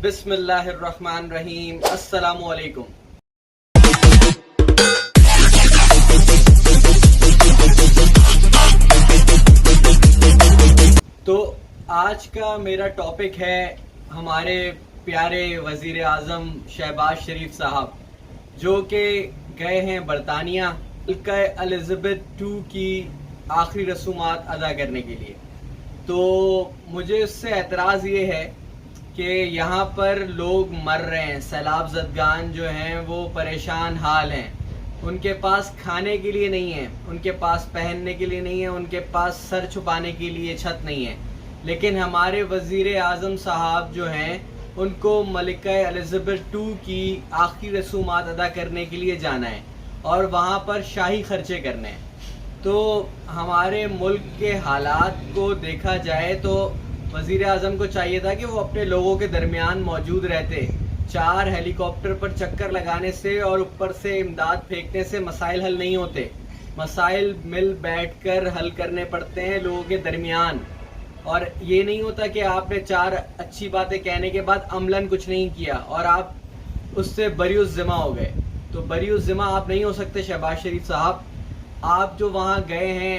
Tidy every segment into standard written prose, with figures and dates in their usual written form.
بسم اللہ الرحمن الرحیم. السلام علیکم. تو آج کا میرا ٹاپک ہے ہمارے پیارے وزیر اعظم شہباز شریف صاحب، جو کہ گئے ہیں برطانیہ ملکہ الزبتھ II کی آخری رسومات ادا کرنے کے لیے. تو مجھے اس سے اعتراض یہ ہے کہ یہاں پر لوگ مر رہے ہیں، سیلاب زدگان جو ہیں وہ پریشان حال ہیں، ان کے پاس کھانے کے لیے نہیں ہے، ان کے پاس پہننے کے لیے نہیں ہے، ان کے پاس سر چھپانے کے لیے چھت نہیں ہے. لیکن ہمارے وزیر اعظم صاحب جو ہیں ان کو ملکہ الزبتھ II کی آخری رسومات ادا کرنے کے لیے جانا ہے اور وہاں پر شاہی خرچے کرنے ہیں. تو ہمارے ملک کے حالات کو دیکھا جائے تو وزیر اعظم کو چاہیے تھا کہ وہ اپنے لوگوں کے درمیان موجود رہتے. 4 ہیلی کاپٹر پر چکر لگانے سے اور اوپر سے امداد پھینکنے سے مسائل حل نہیں ہوتے. مسائل مل بیٹھ کر حل کرنے پڑتے ہیں لوگوں کے درمیان، اور یہ نہیں ہوتا کہ آپ نے 4 اچھی باتیں کہنے کے بعد عملاً کچھ نہیں کیا اور آپ اس سے بری الذمہ ہو گئے. تو بری الذمہ آپ نہیں ہو سکتے شہباز شریف صاحب. آپ جو وہاں گئے ہیں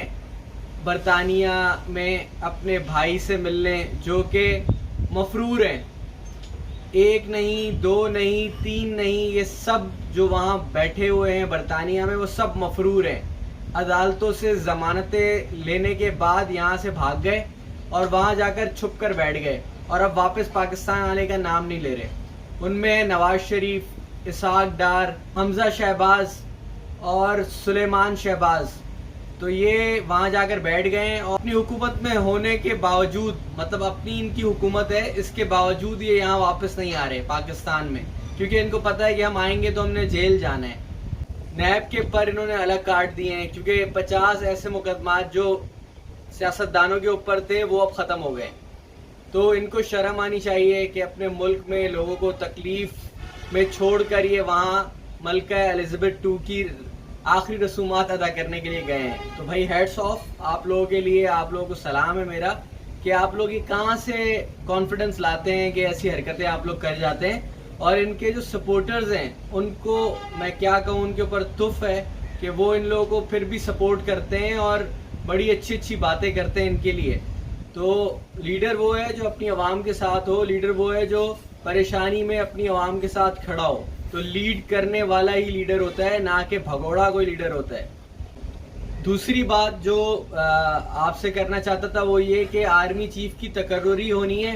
برطانیہ میں اپنے بھائی سے ملنے، جو کہ مفرور ہیں، 1 نہیں 2 نہیں 3 نہیں، یہ سب جو وہاں بیٹھے ہوئے ہیں برطانیہ میں وہ سب مفرور ہیں. عدالتوں سے ضمانتیں لینے کے بعد یہاں سے بھاگ گئے اور وہاں جا کر چھپ کر بیٹھ گئے اور اب واپس پاکستان آنے کا نام نہیں لے رہے. ان میں نواز شریف، اسحاق ڈار، حمزہ شہباز اور سلیمان شہباز، تو یہ وہاں جا کر بیٹھ گئے ہیں اور اپنی حکومت میں ہونے کے باوجود، مطلب اپنی ان کی حکومت ہے، اس کے باوجود یہ یہاں واپس نہیں آ رہے پاکستان میں، کیونکہ ان کو پتہ ہے کہ ہم آئیں گے تو ہم نے جیل جانا ہے. نیب کے پر انہوں نے الگ کاٹ دیے ہیں، کیونکہ 50 ایسے مقدمات جو سیاستدانوں کے اوپر تھے وہ اب ختم ہو گئے. تو ان کو شرم آنی چاہیے کہ اپنے ملک میں لوگوں کو تکلیف میں چھوڑ کر یہ وہاں ملکہ الزبتھ II کی آخری رسومات ادا کرنے کے لیے گئے ہیں. تو بھائی ہیڈس آف آپ لوگوں کے لیے، آپ لوگوں کو سلام ہے میرا کہ آپ لوگ یہ کہاں سے کانفیڈنس لاتے ہیں کہ ایسی حرکتیں آپ لوگ کر جاتے ہیں. اور ان کے جو سپورٹرز ہیں ان کو میں کیا کہوں، ان کے اوپر تف ہے کہ وہ ان لوگوں کو پھر بھی سپورٹ کرتے ہیں اور بڑی اچھی اچھی باتیں کرتے ہیں ان کے لیے. تو لیڈر وہ ہے جو اپنی عوام کے ساتھ ہو، لیڈر وہ ہے جو پریشانی میں اپنی عوام کے ساتھ کھڑا ہو. تو لیڈ کرنے والا ہی لیڈر ہوتا ہے، نہ کہ بھگوڑا کوئی لیڈر ہوتا ہے. دوسری بات جو آپ سے کرنا چاہتا تھا وہ یہ کہ آرمی چیف کی تقرری ہونی ہے،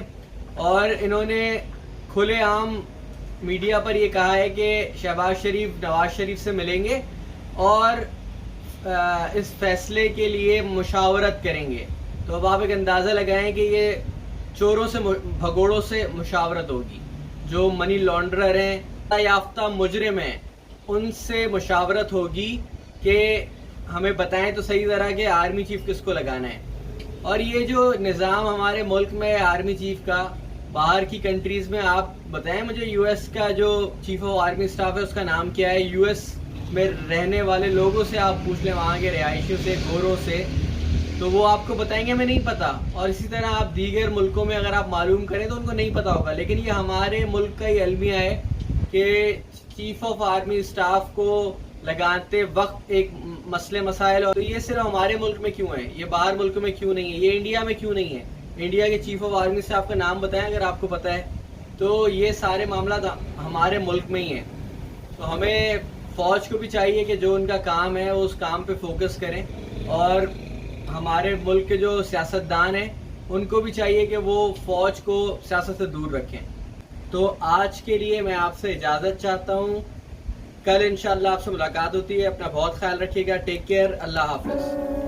اور انہوں نے کھلے عام میڈیا پر یہ کہا ہے کہ شہباز شریف نواز شریف سے ملیں گے اور اس فیصلے کے لیے مشاورت کریں گے. تو اب آپ ایک اندازہ لگائیں کہ یہ چوروں سے، بھگوڑوں سے مشاورت ہوگی. جو منی لانڈرر ہیں، یافتہ مجرم ہیں، ان سے مشاورت ہوگی کہ ہمیں بتائیں تو صحیح طرح کہ آرمی چیف کس کو لگانا ہے. اور یہ جو نظام ہمارے ملک میں آرمی چیف کا، باہر کی کنٹریز میں آپ بتائیں مجھے، یو ایس کا جو چیف آف آرمی اسٹاف ہے اس کا نام کیا ہے؟ یو ایس میں رہنے والے لوگوں سے آپ پوچھ لیں، وہاں کے رہائشیوں سے، گوروں سے، تو وہ آپ کو بتائیں گے ہمیں نہیں پتا. اور اسی طرح آپ دیگر ملکوں میں اگر آپ معلوم کریں تو ان کو نہیں پتا ہوگا. لیکن یہ ہمارے ملک کا یہ المیہ ہے کہ چیف آف آرمی اسٹاف کو لگاتے وقت ایک مسئلے مسائل، اور یہ صرف ہمارے ملک میں کیوں ہے، یہ باہر ملکوں میں کیوں نہیں ہے، یہ انڈیا میں کیوں نہیں ہے؟ انڈیا کے چیف آف آرمی اسٹاف کا نام بتائیں اگر آپ کو پتا ہے. تو یہ سارے معاملات ہمارے ملک میں ہی ہیں. تو ہمیں فوج کو بھی چاہیے کہ جو ان کا کام ہے وہ اس کام پہ فوکس کریں، اور ہمارے ملک کے جو سیاستدان ہیں ان کو بھی چاہیے کہ وہ فوج کو سیاست سے دور رکھیں. تو آج کے لیے میں آپ سے اجازت چاہتا ہوں. کل انشاءاللہ آپ سے ملاقات ہوتی ہے. اپنا بہت خیال رکھیے گا. Take care. اللہ حافظ.